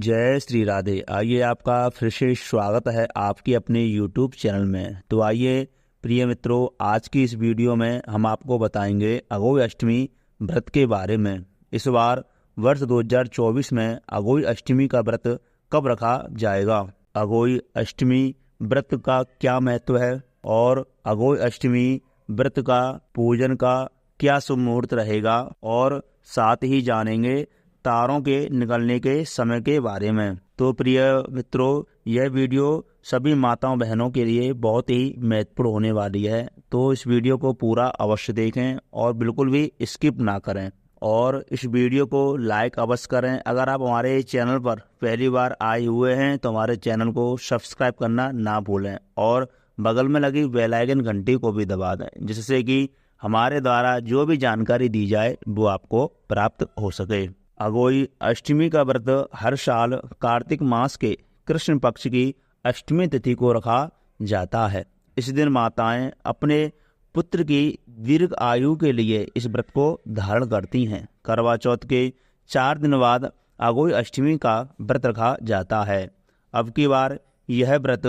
जय श्री राधे। आइए, आपका फिर से स्वागत है आपके अपने YouTube चैनल में। तो आइए प्रिय मित्रों, आज की इस वीडियो में हम आपको बताएंगे अघोई अष्टमी व्रत के बारे में। इस बार वर्ष 2024 में अघोई अष्टमी का व्रत कब रखा जाएगा, अघोई अष्टमी व्रत का क्या महत्व है और अघोई अष्टमी व्रत का पूजन का क्या शुभ मुहूर्त रहेगा, और साथ ही जानेंगे तारों के निकलने के समय के बारे में। तो प्रिय मित्रों, यह वीडियो सभी माताओं बहनों के लिए बहुत ही महत्वपूर्ण होने वाली है। तो इस वीडियो को पूरा अवश्य देखें और बिल्कुल भी स्किप ना करें, और इस वीडियो को लाइक अवश्य करें। अगर आप हमारे चैनल पर पहली बार आए हुए हैं तो हमारे चैनल को सब्सक्राइब करना ना भूलें और बगल में लगी बेल आइकन घंटी को भी दबा दें, जिससे कि हमारे द्वारा जो भी जानकारी दी जाए वो आपको प्राप्त हो सके। अघोई अष्टमी का व्रत हर साल कार्तिक मास के कृष्ण पक्ष की अष्टमी तिथि को रखा जाता है। इस दिन माताएं अपने पुत्र की दीर्घ आयु के लिए इस व्रत को धारण करती हैं। करवा चौथ के 4 दिन बाद अघोई अष्टमी का व्रत रखा जाता है। अब की बार यह व्रत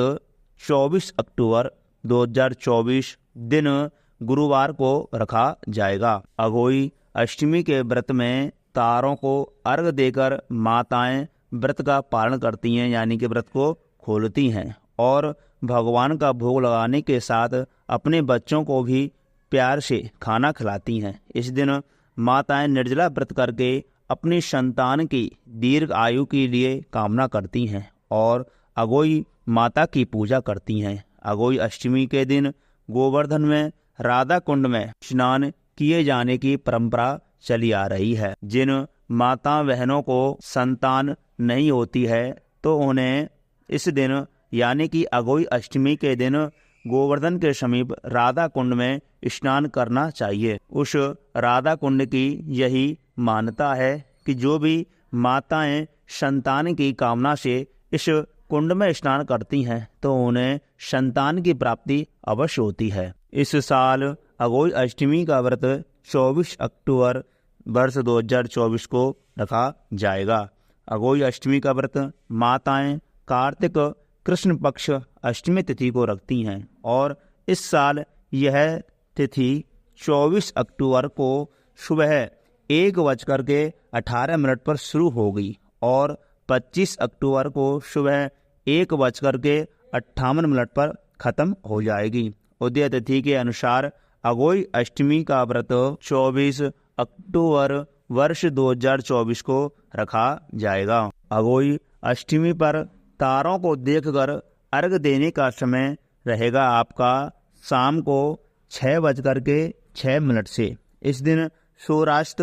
24 अक्टूबर 2024 दिन गुरुवार को रखा जाएगा। अघोई अष्टमी के व्रत में तारों को अर्घ देकर माताएं व्रत का पालन करती हैं, यानी कि व्रत को खोलती हैं, और भगवान का भोग लगाने के साथ अपने बच्चों को भी प्यार से खाना खिलाती हैं। इस दिन माताएं निर्जला व्रत करके अपनी संतान की दीर्घ आयु के लिए कामना करती हैं और अघोई माता की पूजा करती हैं। अघोई अष्टमी के दिन गोवर्धन में राधा कुंड में स्नान किए जाने की परंपरा चली आ रही है। जिन माता बहनों को संतान नहीं होती है तो उन्हें इस दिन यानी कि अघोई अष्टमी के दिन गोवर्धन के समीप राधा कुंड में स्नान करना चाहिए। उस राधा कुंड की यही मान्यता है कि जो भी माताएं संतान की कामना से इस कुंड में स्नान करती हैं तो उन्हें संतान की प्राप्ति अवश्य होती है। इस साल अघोई अष्टमी का व्रत 24 अक्टूबर वर्ष 2024 को रखा जाएगा। अघोई अष्टमी का व्रत माताएं कार्तिक कृष्ण पक्ष अष्टमी तिथि को रखती हैं और इस साल यह तिथि 24 अक्टूबर को सुबह 1:18 पर शुरू होगी और 25 अक्टूबर को सुबह 1:58 पर खत्म हो जाएगी। उदय तिथि के अनुसार अघोई अष्टमी का व्रत 24 अक्टूबर वर्ष 2024 को रखा जाएगा। अघोई अष्टमी पर तारों को देखकर अर्घ देने का समय रहेगा आपका शाम को 6:06 से। इस दिन सूर्यास्त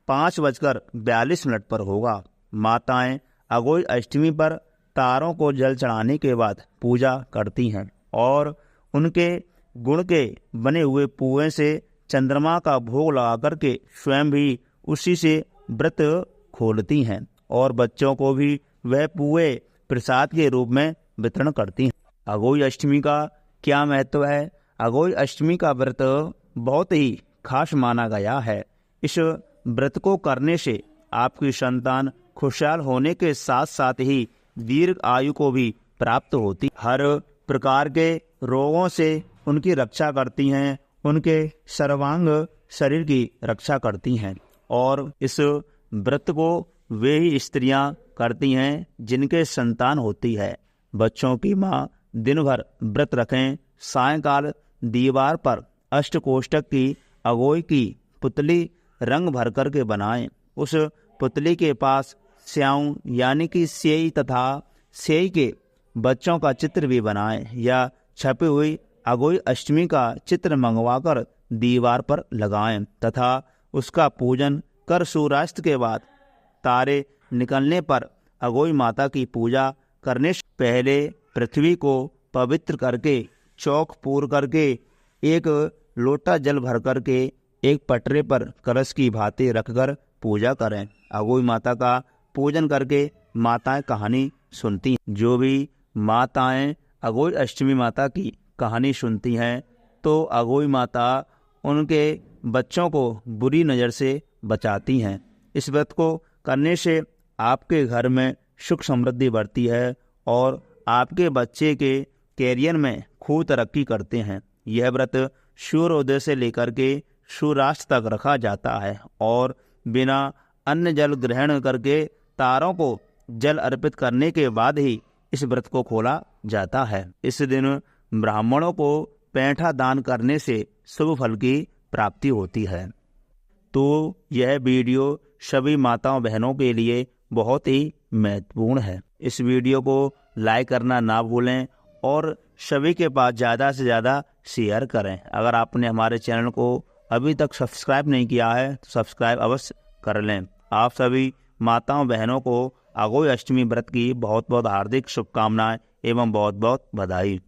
5:42 पर होगा। माताएं अघोई अष्टमी पर तारों को जल चढ़ाने के बाद पूजा करती हैं और उनके गुण के बने हुए पुए से चंद्रमा का भोग लगा करके स्वयं भी उसी से व्रत खोलती हैं और बच्चों को भी वह पुए प्रसाद के रूप में वितरण करती हैं। अघोई अष्टमी का क्या महत्व है? अघोई अष्टमी का व्रत बहुत ही खास माना गया है। इस व्रत को करने से आपकी संतान खुशहाल होने के साथ साथ ही दीर्घ आयु को भी प्राप्त होती, हर प्रकार के रोगों से उनकी रक्षा करती हैं, उनके सर्वांग शरीर की रक्षा करती हैं। और इस व्रत को वे ही स्त्रियां करती हैं जिनके संतान होती है। बच्चों की मां दिन भर व्रत रखें, सायंकाल दीवार पर अष्टकोष्ठक की अघोई की पुतली रंग भर करके बनाएं। उस पुतली के पास स्याऊ यानी कि सेई तथा सेई के बच्चों का चित्र भी बनाएं या छपी हुई अघोई अष्टमी का चित्र मंगवाकर दीवार पर लगाएं तथा उसका पूजन कर सूर्यास्त के बाद तारे निकलने पर अघोई माता की पूजा करने से पहले पृथ्वी को पवित्र करके चौक पूर करके एक लोटा जल भर करके एक पटरे पर कलश की भांति रखकर पूजा करें। अघोई माता का पूजन करके माताएं कहानी सुनती हैं। जो भी माताएं अघोई अष्टमी माता की कहानी सुनती हैं तो अघोई माता उनके बच्चों को बुरी नज़र से बचाती हैं। इस व्रत को करने से आपके घर में सुख समृद्धि बढ़ती है और आपके बच्चे के कैरियर में खूब तरक्की करते हैं। यह व्रत सूर्योदय से लेकर के सूर्यास्त तक रखा जाता है और बिना अन्न जल ग्रहण करके तारों को जल अर्पित करने के बाद ही इस व्रत को खोला जाता है। इस दिन ब्राह्मणों को पैंठा दान करने से शुभ फल की प्राप्ति होती है। तो यह वीडियो सभी माताओं बहनों के लिए बहुत ही महत्वपूर्ण है। इस वीडियो को लाइक करना ना भूलें और सभी के पास ज़्यादा से ज़्यादा शेयर करें। अगर आपने हमारे चैनल को अभी तक सब्सक्राइब नहीं किया है तो सब्सक्राइब अवश्य कर लें। आप सभी माताओं बहनों को अघोई अष्टमी व्रत की बहुत बहुत हार्दिक शुभकामनाएं एवं बहुत बहुत बधाई।